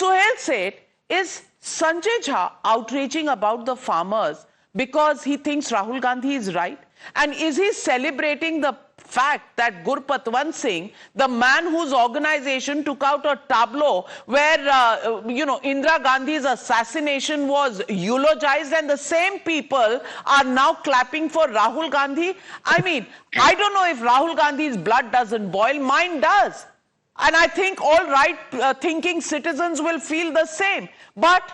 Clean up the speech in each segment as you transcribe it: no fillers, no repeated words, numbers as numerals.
Suhel Seth, is Sanjay Jha outraging about the farmers because he thinks Rahul Gandhi is right? And is he celebrating the fact that Gurpatwant Singh, the man whose organization took out a tableau where, Indira Gandhi's assassination was eulogized, and the same people are now clapping for Rahul Gandhi? I mean, I don't know if Rahul Gandhi's blood doesn't boil, mine does. And I think all right-thinking citizens will feel the same. But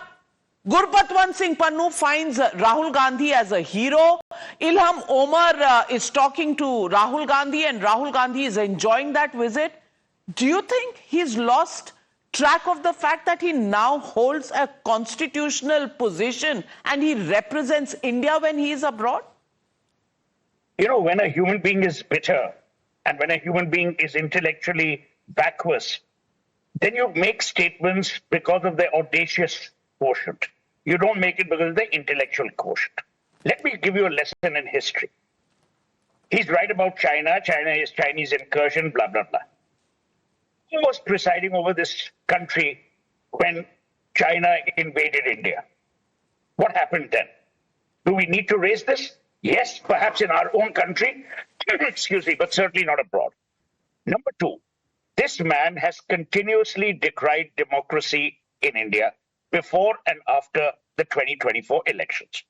Gurpatwant Singh Pannu finds Rahul Gandhi as a hero. Ilhan Omar is talking to Rahul Gandhi, and Rahul Gandhi is enjoying that visit. Do you think he's lost track of the fact that he now holds a constitutional position and he represents India when he is abroad? You know, when a human being is bitter and when a human being is intellectually vacuous, then you make statements because of the audacious quotient. You don't make it because of the intellectual quotient. Let me give you a lesson in history. He's right about China. China is Chinese incursion, blah, blah, blah. Who was presiding over this country when China invaded India? What happened then? Do we need to raise this? Yes, perhaps in our own country, excuse me, but certainly not abroad. Number two, this man has continuously decried democracy in India before and after the 2024 elections.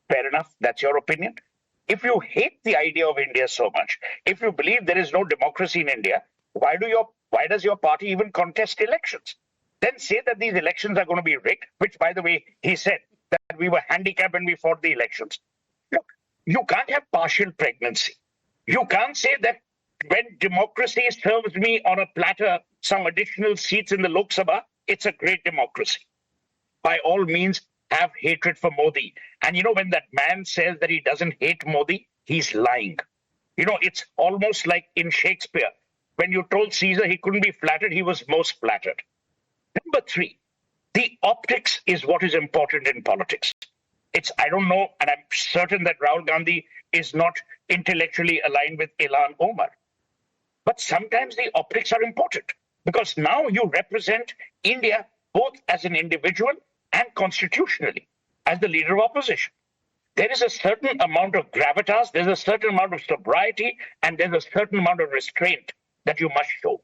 Fair enough, that's your opinion. If you hate the idea of India so much, if you believe there is no democracy in India, why does your party even contest elections? Then say that these elections are going to be rigged, which, by the way, he said that we were handicapped when we fought the elections. Look, you can't have partial pregnancy. You can't say that when democracy serves me on a platter some additional seats in the Lok Sabha, it's a great democracy. By all means, have hatred for Modi. And you know, when that man says that he doesn't hate Modi, he's lying. You know, it's almost like in Shakespeare, when you told Caesar he couldn't be flattered, he was most flattered. Number three, the optics is what is important in politics. I don't know, and I'm certain that Rahul Gandhi is not intellectually aligned with Ilhan Omar. But sometimes the optics are important because now you represent India both as an individual and constitutionally as the leader of opposition. There is a certain amount of gravitas, there's a certain amount of sobriety, and there's a certain amount of restraint that you must show.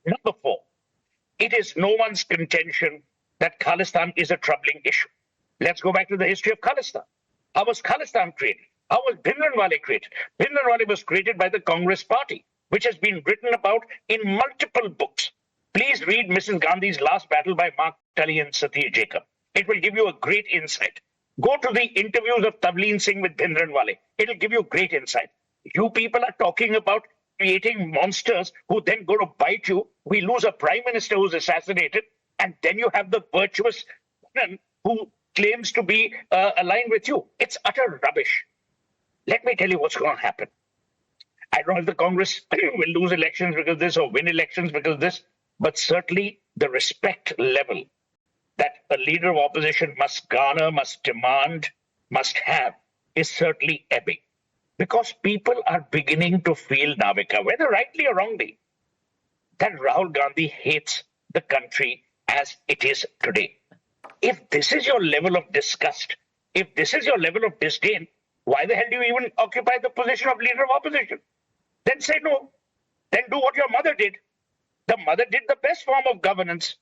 Number four, it is no one's contention that Khalistan is a troubling issue. Let's go back to the history of Khalistan. How was Khalistan created? How was Bhindranwale created? Bhindranwale was created by the Congress party, which has been written about in multiple books. Please read Mrs. Gandhi's Last Battle by Mark Tully and Satish Jacob. It will give you a great insight. Go to the interviews of Tavleen Singh with Bhindranwale. It will give you great insight. You people are talking about creating monsters who then go to bite you. We lose a prime minister who's assassinated, and then you have the virtuous woman who claims to be aligned with you. It's utter rubbish. Let me tell you what's going to happen. I don't know if the Congress will lose elections because of this or win elections because of this, but certainly the respect level that a leader of opposition must garner, must demand, must have is certainly ebbing. Because people are beginning to feel, Navika, whether rightly or wrongly, that Rahul Gandhi hates the country as it is today. If this is your level of disgust, if this is your level of disdain, why the hell do you even occupy the position of leader of opposition? Then say no. Then do what your mother did. The mother did the best form of governance.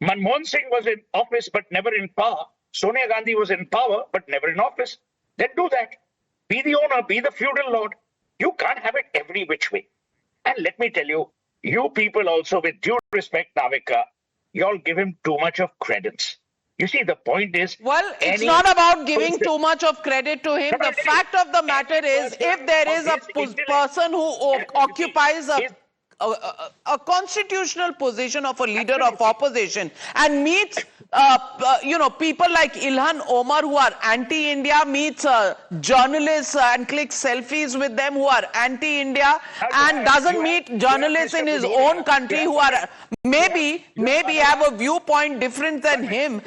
Manmohan Singh was in office but never in power. Sonia Gandhi was in power but never in office. Then do that. Be the owner, be the feudal lord. You can't have it every which way. And let me tell you, you people also, with due respect, Navika, you all give him too much of credence. You see, the point is... Well, it's not about giving too much of credit to him. The fact of the matter is, if there is a person who occupies a constitutional position of a leader of opposition and meets people like Ilhan Omar who are anti-India, meets journalists and clicks selfies with them who are anti-India, and doesn't meet journalists in his own country who are maybe have a viewpoint different than him,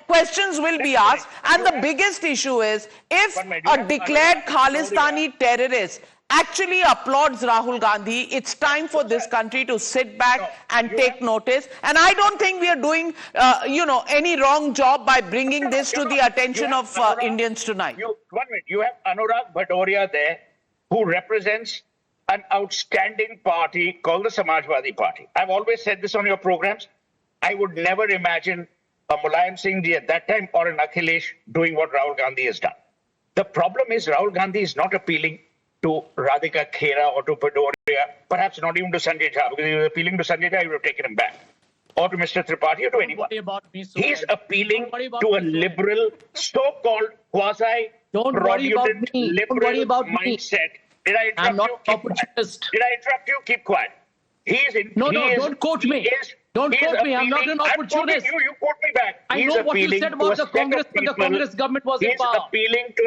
questions will be asked. And the biggest issue is, if a declared Khalistani terrorist actually applauds Rahul Gandhi. It's time for this country to sit back and take notice. And I don't think we are doing, any wrong job by bringing this to the attention of Indians tonight. One minute. You have Anurag Bhadoria there, who represents an outstanding party called the Samajwadi Party. I've always said this on your programs. I would never imagine a Mulayam Singh ji at that time or an Akhilesh doing what Rahul Gandhi has done. The problem is Rahul Gandhi is not appealing to Radhika Khera or to Bhadoria, perhaps not even to Sanjay Jha, because if he was appealing to Sanjay Jha, he would have taken him back. Or to Mr. Tripathi or to anyone. He's appealing to a liberal, so-called quasi-fraudulent liberal mindset. Did I interrupt I'm not you? opportunist. Did I interrupt you? Keep quiet. Don't quote me. Don't quote me. I'm not an opportunist. You quote me back. I know what you said about the Congress when the Congress government was in power.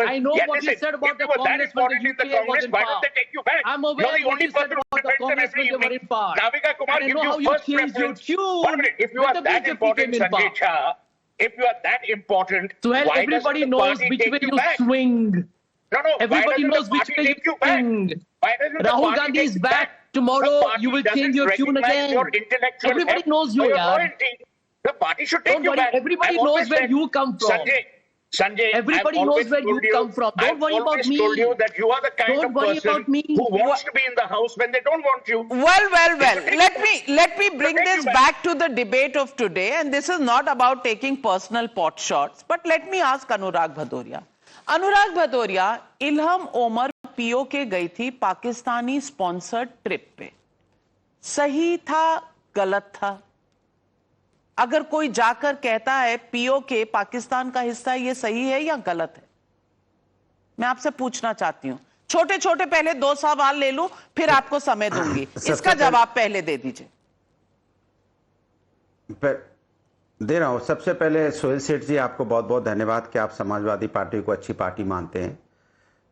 I know what you said about the Congress when the UPA was in power. Why don't they take you back? I'm aware of what you said about the Congress when they were in power. Navika Kumar I gives know how you you first changed your preference. tune. 1 minute. If you are that important, Sanjay Jha, if you are that important, Suhel, why everybody doesn't the knows party which take way you you back? swing. No, Everybody knows which way you swing. Rahul Gandhi is back. Tomorrow you will change your tune again. Everybody knows you, yaar. The party should take Don't you worry. back. Everybody knows where you come from. Sanjay, Everybody knows where you come from. Don't worry about me. I've always told you that you are the kind Don't of worry person about me. who wants to be in the house when they don't want you. Well. Let me bring this back to the debate of today. And this is not about taking personal pot shots. But let me ask Anurag Bhadoria. Anurag Bhadoria, Ilhan Omar POK गई थी Pakistani sponsored trip पे. सही था, गलत था? अगर कोई जाकर कहता है पीओके पाकिस्तान का हिस्सा है, ये सही है या गलत है? मैं आपसे पूछना चाहती हूं. छोटे छोटे पहले 2 सवाल ले लूं, फिर आपको समय दूंगी. इसका जवाब पहले दे दीजिए. दे रहा हूं. सबसे पहले सोहेल सेठ जी, आपको बहुत बहुत धन्यवाद कि आप समाजवादी पार्टी को अच्छी पार्टी मानते हैं.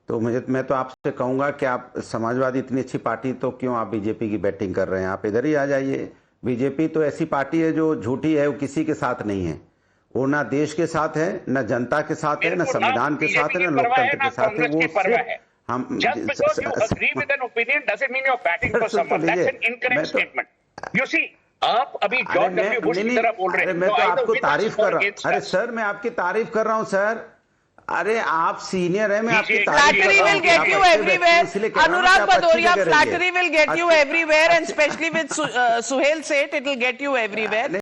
तो मैं तो आपसे कहूंगा कि आप समाजवादी इतनी अच्छी पार्टी, तो क्यों आप बीजेपी की बैटिंग कर रहे हैं? आप इधर ही आ जाइए. बीजेपी तो ऐसी पार्टी है जो झूठी है, वो किसी के साथ नहीं है. वो ना देश के साथ है, ना जनता के साथ है, ना संविधान के साथ है, ना लोकतंत्र के साथ है. वो सिर्फ हम आप अभी जॉर्ज डब्ल्यू बुश की तरह बोल रहे हैं. मैं तो आपको तारीफ कर रहा हूँ. अरे सर, मैं आपकी तारीफ कर रहा हूँ सर. अरे आप सीनियर हैं, मैं आपकी तारीफ कर रहा हूँ. Flattery will get you everywhere. Anurag Bhadoria, flattery will get you everywhere, and especially with Suhel Seth, it will get you everywhere.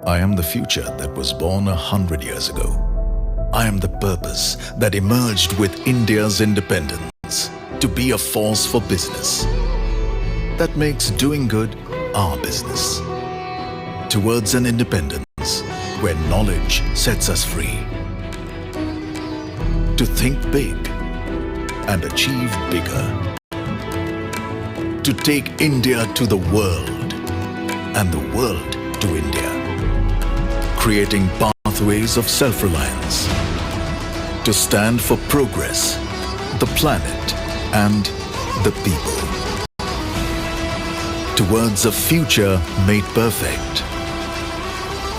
I am the future that was born 100 years ago. I am the purpose that emerged with India's independence to be a force for business that makes doing good our business. Towards an independence where knowledge sets us free. To think big and achieve bigger. To take India to the world and the world to India. Creating pathways of self-reliance. To stand for progress, the planet and the people. Towards a future made perfect.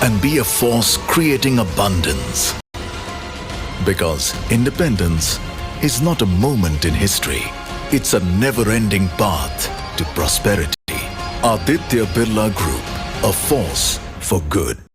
And be a force creating abundance. Because independence is not a moment in history. It's a never-ending path to prosperity. Aditya Birla Group, a force for good.